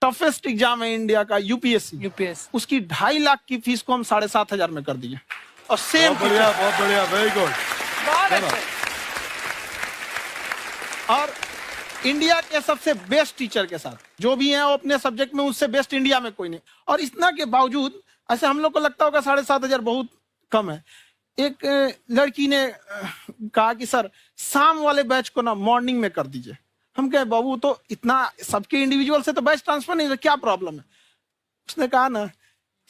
Toughest exam है India का, UPSC, उसकी 2.5 लाख की फीस को हम 7,500 में कर दिए। और सेम बहुत बढ़िया, वेरी गुड। और इंडिया के सबसे बेस्ट टीचर के साथ जो भी हैं वो अपने सब्जेक्ट में उससे बेस्ट इंडिया में कोई नहीं। और इतना के बावजूद ऐसे हम लोग को लगता होगा 7,500 बहुत कम है। एक लड़की ने कहा कि सर शाम वाले बैच को ना मॉर्निंग में कर दीजिए। हम कहे बाबू तो इतना सबके इंडिविजुअल से तो बैच ट्रांसफर नहीं, क्या प्रॉब्लम है? उसने कहा ना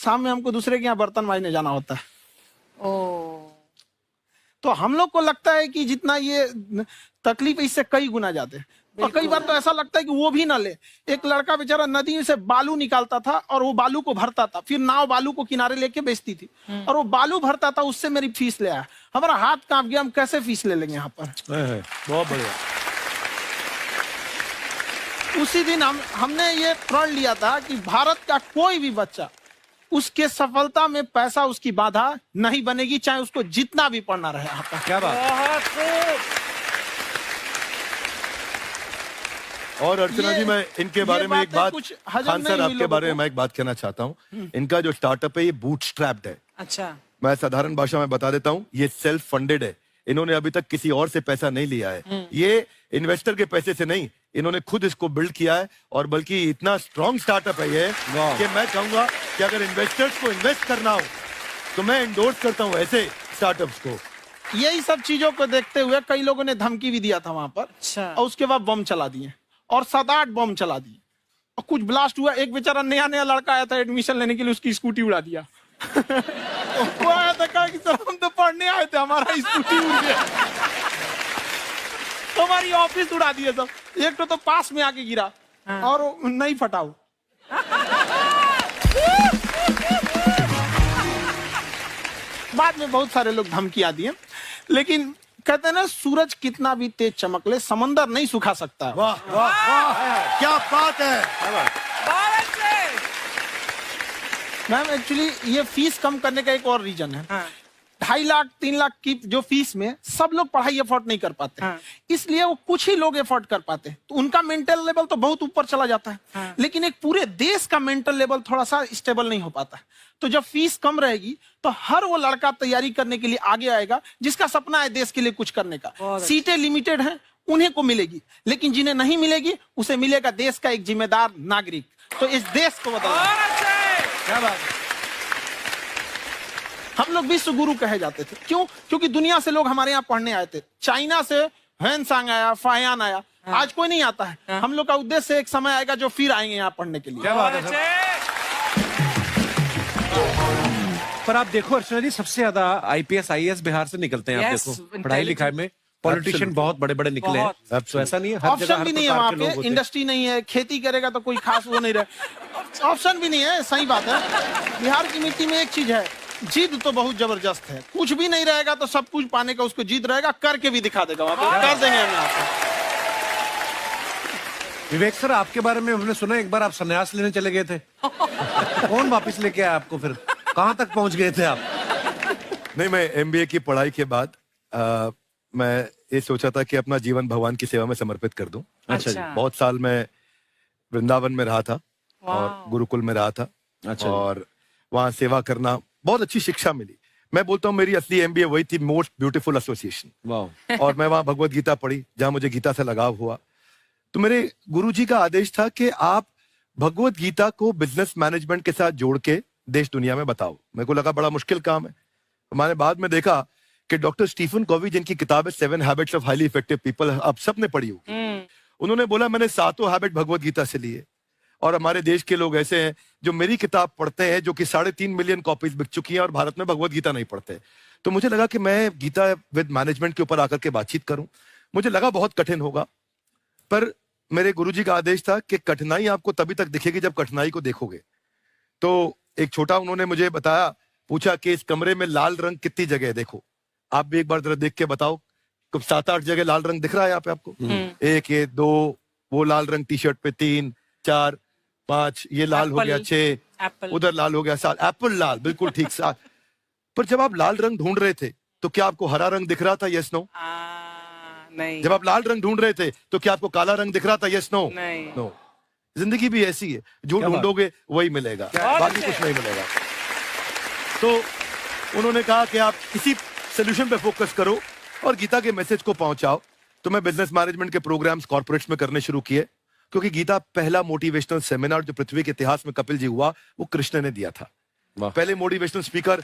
शाम में हमको दूसरे के यहाँ बर्तन मांजने जाना होता है। तो हम लोग को लगता है कि जितना ये तकलीफ इससे कई गुना ज्यादा है। और कई बार तो ऐसा लगता है कि वो भी ना ले। एक लड़का बेचारा नदी से बालू निकालता था और वो बालू को भरता था, फिर नाव बालू को किनारे लेके बेचती थी और वो बालू भरता था, उससे मेरी फीस ले आया। हमारा हाथ कांप गया, हम कैसे फीस ले लेंगे यहाँ पर। बहुत बढ़िया। उसी दिन हमने ये प्रण लिया था कि भारत का कोई भी बच्चा उसके सफलता में पैसा उसकी बाधा नहीं बनेगी, चाहे उसको जितना भी पढ़ना रहे यहाँ पर। क्या बात। और अर्चना जी, मैं इनके बारे में एक बात, खान सर आपके बारे में मैं एक बात कहना चाहता हूँ। इनका जो स्टार्टअप है ये बूटस्ट्रैप्ड है। अच्छा, मैं साधारण भाषा में बता देता हूँ, ये सेल्फ फंडेड है। इन्होंने अभी तक किसी और से पैसा नहीं लिया है। ये इन्वेस्टर के पैसे से नहीं, इन्होंने खुद इसको बिल्ड किया है। और बल्कि इतना स्ट्रॉन्ग स्टार्टअप है ये कि मैं कहूंगा कि अगर इन्वेस्टर्स को इन्वेस्ट करना हो तो मैं इंडोर्स करता हूँ ऐसे स्टार्टअप्स को। यही सब चीजों को देखते हुए कई लोगों ने धमकी भी दिया था वहां पर। अच्छा। और उसके बाद बम चला दिए और 7-8 बम चला दिए और कुछ ब्लास्ट हुआ। एक बेचारा नया लड़का आया था एडमिशन लेने के लिए, उसकी स्कूटी उड़ा दिया। वो आया था, कहा कि सर हम तो पढ़ने आए थे, हमारा स्कूटी उड़ गया। हमारी ऑफिस उड़ा दिए सब। एक तो पास में आके गिरा और नहीं फटा वो। बाद में बहुत सारे लोग धमकियां दिए, लेकिन कहते हैं ना सूरज कितना भी तेज चमक ले समंदर नहीं सुखा सकता। वाह वाह वाह, क्या बात है। मैम एक्चुअली ये फीस कम करने का एक और रीजन है। 2.5 लाख 3 लाख की जो फीस में सब लोग पढ़ाई अफोर्ड नहीं कर पाते। इसलिए वो कुछ ही लोग अफोर्ड कर पाते, तो उनका मेंटल लेवल तो बहुत ऊपर चला जाता है। लेकिन एक पूरे देश का मेंटल लेवल थोड़ा सा स्टेबल नहीं हो पाता। तो जब फीस कम रहेगी तो हर वो लड़का तैयारी करने के लिए आगे आएगा जिसका सपना है देश के लिए कुछ करने का। सीटें लिमिटेड हैं, उन्हें को मिलेगी, लेकिन जिन्हें नहीं मिलेगी उसे मिलेगा देश का एक जिम्मेदार नागरिक। तो इस देश को बदलना। क्या बात है। हम लोग विश्व गुरु कहे जाते थे, क्यों? क्योंकि दुनिया से लोग हमारे यहाँ पढ़ने आए थे। चाइना से ह्वेनसांग आया, फायान आया, आज कोई नहीं आता है। हम लोग का उद्देश्य एक समय आएगा जो फिर आएंगे यहाँ पढ़ने के लिए। क्या बात है। पर आप देखो अर्चना जी, सबसे ज्यादा आईपीएस आईएएस बिहार से निकलते हैं। आप देखो पढ़ाई लिखाई में पॉलिटिशियन बहुत बड़े बड़े निकले हैं। तो ऐसा नहीं है, हर जगह ऑप्शन भी नहीं है वहाँ पे, इंडस्ट्री नहीं है, खेती करेगा तो कोई खास वो नहीं रहे। ऑप्शन भी नहीं है, सही बात है। बिहार की मिट्टी में एक चीज है, जिद तो बहुत जबरदस्त है। कुछ भी नहीं रहेगा तो सब कुछ पाने का उसको जिद रहेगा, करके भी दिखा देगा। वहाँ पे कर देंगे हम यहाँ पे। विवेक सर, आपके बारे में हमने सुना एक बार आप संन्यास लेने चले गए थे। कौन वापस लेके आया आपको? फिर कहाँ तक पहुंच गए थे आप? नहीं, मैं एमबीए की पढ़ाई के बाद मैं ये सोचा था कि अपना जीवन भगवान की सेवा में समर्पित कर दूं। अच्छा जी। बहुत साल मैं वृंदावन में रहा था और गुरुकुल में रहा था। अच्छा। और वहाँ सेवा करना, बहुत अच्छी शिक्षा मिली। मैं बोलता हूँ मेरी असली एमबीए वही थी, मोस्ट ब्यूटीफुल एसोसिएशन। और मैं वहाँ भगवत गीता पढ़ी, जहाँ मुझे गीता से लगाव हुआ। तो मेरे गुरुजी का आदेश था कि आप भगवत गीता को बिजनेस मैनेजमेंट के साथ जोड़ के देश दुनिया में बताओ। मेरे को लगा बड़ा मुश्किल काम है। मैंने बाद में देखा कि डॉक्टर स्टीफन कॉवी, जिनकी किताब है 7 habits of highly effective people, आप सबने पढ़ी होगी। उन्होंने बोला मैंने 7 हैबिट भगवत गीता से लिए। और हमारे देश के लोग ऐसे हैं जो मेरी किताब पढ़ते हैं, जो कि 3.5 मिलियन कॉपीज बिक चुकी हैं, और भारत में भगवत गीता नहीं पढ़ते। तो मुझे लगा कि मैं गीता विद मैनेजमेंट के ऊपर आकर के बातचीत करूं। मुझे लगा बहुत कठिन होगा, पर मेरे गुरुजी का आदेश था कि कठिनाई आपको तभी तक दिखेगी जब कठिनाई को देखोगे। तो एक छोटा उन्होंने मुझे बताया, पूछा कि इस कमरे में लाल रंग कितनी जगह है, देखो आप भी एक बार जरा देख के बताओ। कुछ 7-8 जगह लाल रंग दिख रहा है यहाँ पे आपको? 1 ये 2 वो लाल रंग टी शर्ट पे, 3 4 5 ये लाल हो गया, 6 उधर लाल हो गया, 7 एप्पल लाल, बिल्कुल ठीक 7। पर जब आप लाल रंग ढूंढ रहे थे तो क्या आपको हरा रंग दिख रहा था? Yes no? नहीं। जब आप लाल रंग ढूंढ रहे थे तो क्या आपको काला रंग दिख रहा था? Yes no? नहीं। नो। जिंदगी भी ऐसी है, जो ढूंढोगे वही मिलेगा, बाकी कुछ नहीं मिलेगा। तो उन्होंने कहा कि आप इसी सोल्यूशन पे फोकस करो और गीता के मैसेज को पहुंचाओ। तो मैं बिजनेस मैनेजमेंट के प्रोग्राम्स कॉर्पोरेट्स में करने शुरू किए, क्योंकि गीता पहला मोटिवेशनल सेमिनार जो पृथ्वी के इतिहास में कपिल जी हुआ, वो कृष्ण ने दिया था। पहले मोटिवेशनल स्पीकर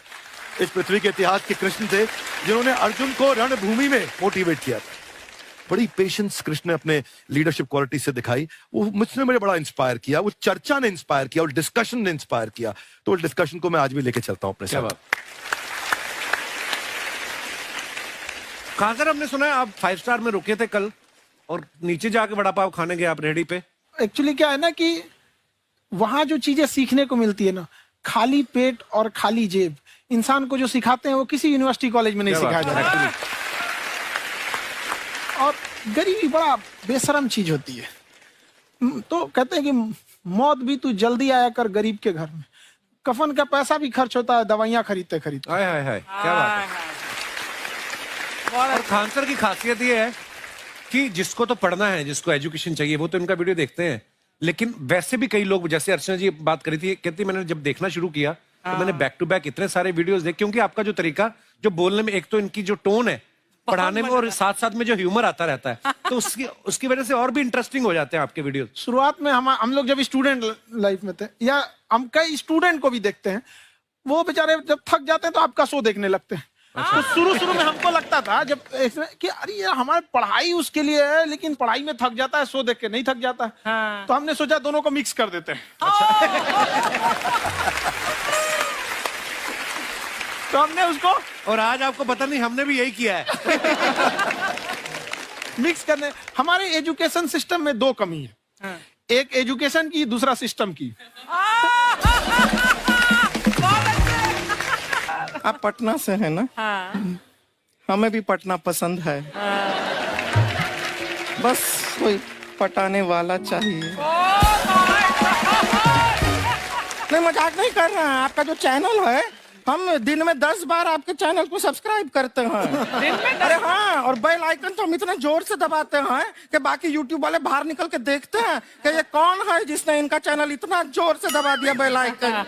इस पृथ्वी के इतिहास के कृष्ण थे, जिन्होंने अर्जुन को रणभूमि में मोटिवेट किया था। बड़ी पेशेंस कृष्ण ने अपने लीडरशिप क्वालिटी से दिखाई, वो मुझसे मुझे बड़ा इंस्पायर किया, वो चर्चा ने इंस्पायर किया और डिस्कशन ने इंस्पायर किया। तो उस डिस्कशन को मैं आज भी लेके चलता हूं अपने साथ। कहां सर, हमने सुना है आप 5 स्टार में रुके थे कल और नीचे जाके वड़ा पाव खाने गए आप रेहड़ी पे। एक्चुअली क्या है ना कि वहां जो चीजें सीखने को मिलती है ना, खाली पेट और खाली जेब इंसान को जो सिखाते हैं वो किसी यूनिवर्सिटी कॉलेज में नहीं सिखाया जाता। और गरीबी बड़ा बेशरम चीज होती है। तो कहते हैं कि मौत भी तू जल्दी आया कर गरीब के घर में, कफन का पैसा भी खर्च होता है दवाइयां खरीदते खरीदते। हाय हाय हाय, क्या बात है। और खान सर की खासियत ये है कि जिसको तो पढ़ना है, जिसको एजुकेशन चाहिए, वो तो इनका वीडियो देखते हैं, लेकिन वैसे भी कई लोग, जैसे अर्चना जी बात करी थी, कहती मैंने जब देखना शुरू किया तो मैंने बैक टू बैक इतने सारे वीडियोस देखे, क्योंकि आपका जो तरीका जो बोलने में, एक तो इनकी जो टोन है पढ़ाने में, और साथ साथ में जो ह्यूमर आता रहता है, तो उसकी वजह से और भी इंटरेस्टिंग हो जाते हैं आपके वीडियो। शुरुआत में हम लोग जब स्टूडेंट लाइफ में थे, या हम कई स्टूडेंट को भी देखते हैं, वो बेचारे जब थक जाते हैं तो आपका शो देखने लगते हैं। तो शुरू में हमको लगता था जब कि अरे यार हमारी पढ़ाई उसके लिए है, लेकिन पढ़ाई में थक जाता है, शो देख के नहीं थक जाता है। तो हमने सोचा दोनों को मिक्स कर देते हैं। तो हमने उसको, और आज आपको पता नहीं हमने भी यही किया है। मिक्स करने। हमारे एजुकेशन सिस्टम में 2 कमी है, एक एजुकेशन की, दूसरा सिस्टम की। आप पटना से हैं ना? हाँ। हमें भी पटना पसंद है। बस कोई पटाने वाला चाहिए। नहीं, मजाक नहीं कर रहे हैं। आपका जो चैनल है, हम दिन में 10 बार आपके चैनल को सब्सक्राइब करते हैं। दिन में? अरे हाँ, और बेल आइकन तो हम इतने जोर से दबाते हैं कि बाकी यूट्यूब वाले बाहर निकल के देखते हैं कि ये कौन है जिसने इनका चैनल इतना जोर से दबा दिया बेल आइकन।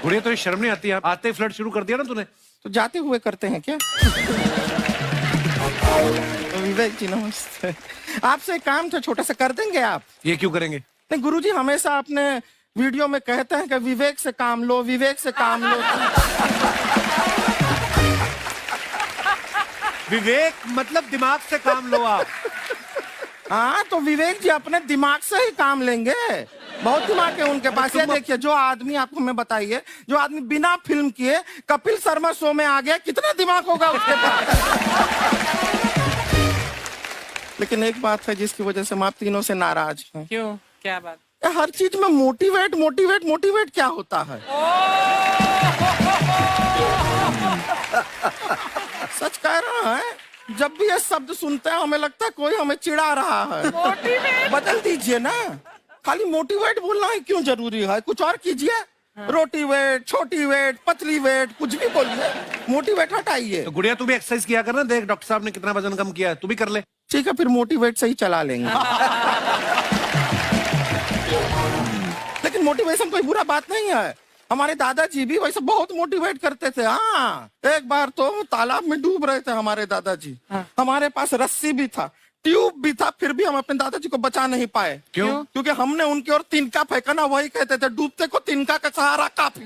बुढ़िया, तो शर्म नहीं आती? आते ही फ्लर्ट शुरू कर दिया ना तूने। तो जाते हुए करते हैं क्या? विवेक जी नमस्ते। आपसे एक काम था, छोटा सा कर देंगे आप? ये क्यों करेंगे? नहीं, गुरुजी हमेशा अपने वीडियो में कहते हैं कि विवेक से काम लो, विवेक से काम लो। विवेक मतलब दिमाग से काम लो आप। हाँ, तो विवेक जी अपने दिमाग से ही काम लेंगे। बहुत दिमाग है उनके पास। ये देखिए, जो आदमी, आपको मैं बताइए, जो आदमी बिना फिल्म किए कपिल शर्मा शो में आ गया, कितना दिमाग होगा उसके पास। लेकिन एक बात है जिसकी वजह से हम आप तीनों से नाराज हैं। क्यों? क्या बात? हर चीज में मोटिवेट मोटिवेट मोटिवेट क्या होता है? सच कह रहा है, जब भी ये शब्द सुनते हैं हमें लगता है कोई हमें चिढ़ा रहा है। बदल दीजिए ना, खाली मोटिवेट बोलना ही क्यों जरूरी है? कुछ और कीजिए। रोटी वेट, छोटी वेट, पतली वेट, कुछ भी बोलिए, मोटिवेट हटाइए। तो गुड़िया, तू भी एक्सरसाइज किया करना, देख डॉक्टर साहब ने कितना वजन कम किया है, तू भी कर ले। ठीक है, फिर मोटिवेट से ही चला लेंगे। लेकिन मोटिवेशन कोई बुरा बात नहीं है। हमारे दादाजी भी वैसे बहुत मोटिवेट करते थे। हाँ, एक बार तो तालाब में डूब रहे थे हमारे दादाजी। हमारे पास रस्सी भी था, ट्यूब भी था, फिर भी हम अपने दादाजी को बचा नहीं पाए। क्यों? क्योंकि हमने उनकी ओर तिनका फेंका ना, वही कहते थे डूबते को तिनका का सहारा काफी।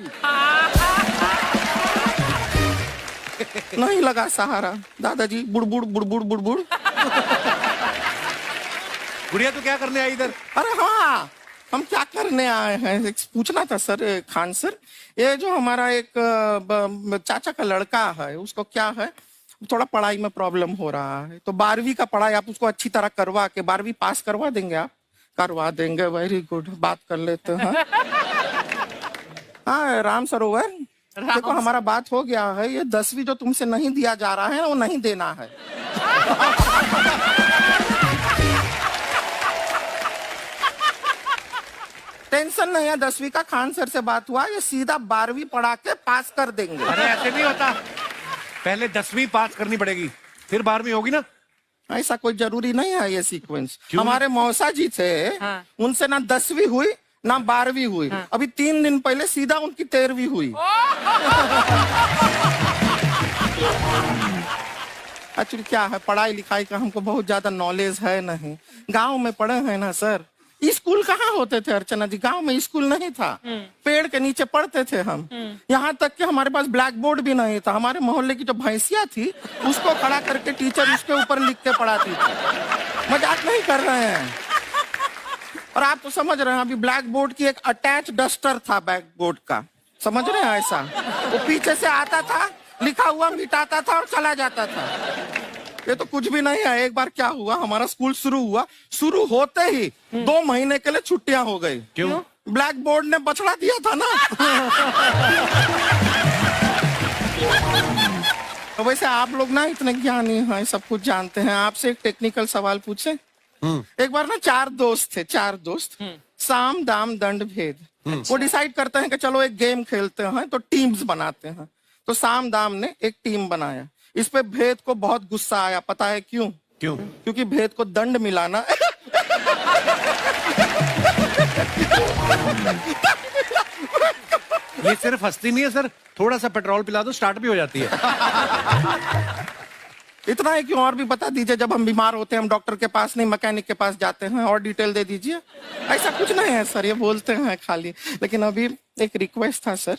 नहीं लगा सहारा, दादाजी बुड़बुड़ बुड़बुड़ बुड़बुड़। गुड़िया, तू क्या करने आई इधर? अरे हाँ, हम क्या करने आए हैं पूछना था सर। खान सर, ये जो हमारा एक चाचा का लड़का है, उसको क्या है, थोड़ा पढ़ाई में प्रॉब्लम हो रहा है। तो 12वीं का पढ़ाई आप उसको अच्छी तरह करवा के 12वीं पास करवा देंगे आप? करवा देंगे, वेरी गुड, बात कर लेते हैं। हाँ, राम सरोवर, देखो हमारा बात हो गया है। ये 10वीं जो तुमसे नहीं दिया जा रहा है वो नहीं देना है। टेंशन नहीं है, 10वीं का खान सर से बात हुआ, ये सीधा 12वीं पढ़ा के पास कर देंगे। अरे ऐसे नहीं होता, पहले 10वीं पास करनी पड़ेगी, फिर 12वीं होगी ना। ऐसा कोई जरूरी नहीं है ये सीक्वेंस। हमारे मौसा जी थे, उनसे ना 10वीं हुई ना 12वीं हुई, अभी 3 दिन पहले सीधा उनकी 13वीं हुई। एक्चुअली क्या है, पढ़ाई लिखाई का हमको बहुत ज्यादा नॉलेज है नहीं। गांव में पढ़े हैं ना सर, स्कूल कहाँ होते थे अर्चना जी, गांव में स्कूल नहीं था, पेड़ के नीचे पढ़ते थे हम। यहाँ तक कि हमारे पास ब्लैक बोर्ड भी नहीं था। हमारे मोहल्ले की जो भैंसिया थी उसको खड़ा करके टीचर उसके ऊपर लिख के पढ़ाती थी। मजाक नहीं कर रहे हैं। और आप तो समझ रहे हैं, अभी ब्लैक बोर्ड की एक अटैच डस्टर था ब्लैक बोर्ड का, समझ रहे हैं ऐसा, वो पीछे से आता था, लिखा हुआ मिटाता था और चला जाता था। ये तो कुछ भी नहीं है। एक बार क्या हुआ, हमारा स्कूल शुरू हुआ, शुरू होते ही 2 महीने के लिए छुट्टियां हो गई। क्यों? ब्लैक बोर्ड ने बछड़ा दिया था ना। तो वैसे आप लोग ना इतने ज्ञानी हैं, सब कुछ जानते हैं। आपसे एक टेक्निकल सवाल पूछे। एक बार ना 4 दोस्त थे, 4 दोस्त, साम दाम दंड भेद। वो डिसाइड करते हैं कि चलो एक गेम खेलते हैं, तो टीम्स बनाते हैं। तो साम दाम ने एक टीम बनाया। इस पे भेद को बहुत गुस्सा आया, पता है क्यों? क्यों? क्योंकि भेद को दंड मिलाना। ये सिर्फ हंसती नहीं है सर, थोड़ा सा पेट्रोल पिला दो स्टार्ट भी हो जाती है। इतना है कि और भी बता दीजिए, जब हम बीमार होते हैं हम डॉक्टर के पास नहीं मैकेनिक के पास जाते हैं, और डिटेल दे दीजिए। ऐसा कुछ नहीं है सर, ये बोलते हैं खाली। लेकिन अभी एक रिक्वेस्ट था सर,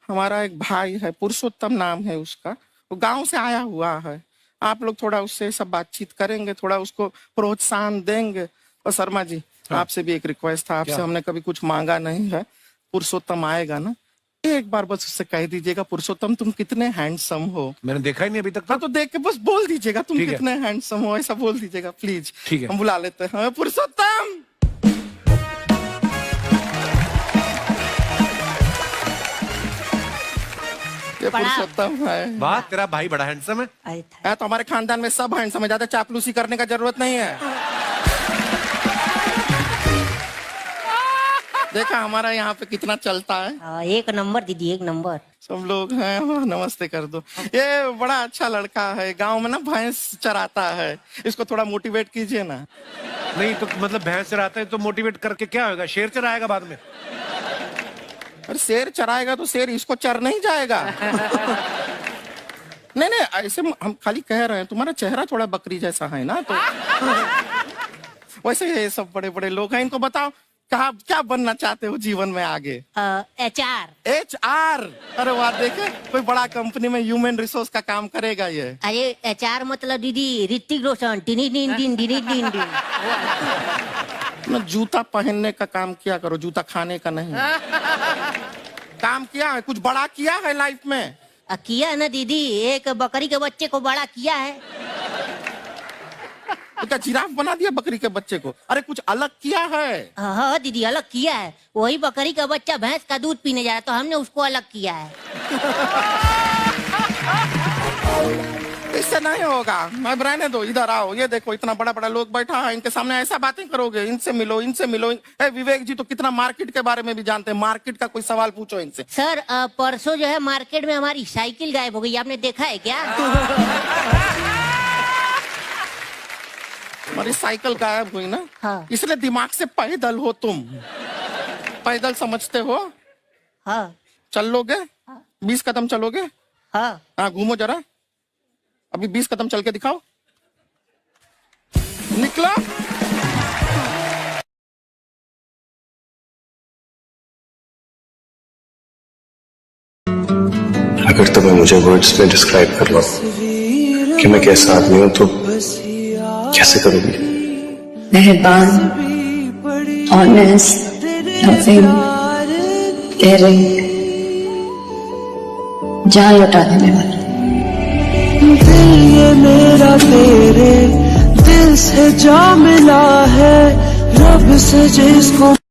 हमारा एक भाई है, पुरुषोत्तम नाम है उसका, वो गांव से आया हुआ है। आप लोग थोड़ा उससे सब बातचीत करेंगे, थोड़ा उसको प्रोत्साहन देंगे। और शर्मा जी, आपसे भी एक रिक्वेस्ट था, आपसे हमने कभी कुछ मांगा नहीं है। पुरुषोत्तम आएगा ना, एक बार बस उससे कह दीजिएगा, पुरुषोत्तम तुम कितने हैंडसम हो। मैंने देखा ही नहीं अभी तक। हाँ, तो देख के बस बोल दीजिएगा तुम कितने हैंडसम हो, ऐसा बोल दीजिएगा प्लीज। ठीक है, हम बुला लेते हैं पुरुषोत्तम। ये पुरुषोत्तम है। वाह, तेरा भाई बड़ा हैंडसम है। तो हमारे खानदान में सब हैंडसम है, ज्यादा चापलूसी करने का जरूरत नहीं है। देखा हमारा यहाँ पे कितना चलता है। 1 नंबर दीदी, 1 नंबर। सब लोग हैं, नमस्ते कर दो। ये बड़ा अच्छा लड़का है, गांव में ना भैंस चराता है, इसको थोड़ा मोटिवेट कीजिए ना। नहीं तो मतलब भैंस चराता है तो मोटिवेट करके क्या होगा, शेर चराएगा बाद में? अरे शेर चराएगा तो शेर इसको चर नहीं जाएगा। नहीं नहीं, ऐसे हम खाली कह रहे हैं, तुम्हारा चेहरा थोड़ा बकरी जैसा है ना, तो वैसे ये सब बड़े बड़े लोग हैं। इनको बताओ कहा क्या बनना चाहते हो जीवन में आगे? HR। HR? अरे वाह, देखे कोई बड़ा कंपनी में ह्यूमन रिसोर्स का काम करेगा ये। अरे HR मतलब दीदी ऋतिक रोशन। दिन। ना जूता पहनने का काम किया करो, जूता खाने का नहीं। काम किया है, कुछ बड़ा किया है लाइफ में? किया है ना दीदी, एक बकरी के बच्चे को बड़ा किया है। तो क्या जिराफ बना दिया बकरी के बच्चे को? अरे कुछ अलग किया है। हाँ दीदी, अलग किया है। वही बकरी का बच्चा भैंस का दूध पीने जाए तो हमने उसको अलग किया है। इससे नहीं होगा, मैं रहने दो, इधर आओ। ये देखो इतना बड़ा बड़ा लोग बैठा है, इनके सामने ऐसा बातें करोगे? इनसे मिलो, इनसे मिलो। विवेक जी तो कितना मार्केट के बारे में भी जानते हैं, मार्केट का कोई सवाल पूछो इनसे। सर परसों जो है मार्केट में हमारी साइकिल गायब हो गई, आपने देखा है क्या? हमारी साइकिल गायब हुई ना? हाँ। इसलिए दिमाग से पैदल हो तुम, पैदल समझते हो? हाँ। चल लोगे? 20 कदम चलोगे? हाँ, घूमो जरा, अभी 20 कदम चल के दिखाओ। निकलो। अगर तुम्हें मुझे वर्ड्स में डिस्क्राइब करना कि मैं कैसा आदमी हूं तो कैसे करोगी? मेहरबान, ऑनेस्ट, लविंग, केयरिंग, जान लौटा देने वाला। दिल ये मेरा तेरे दिल से जा मिला है, रब से जिसको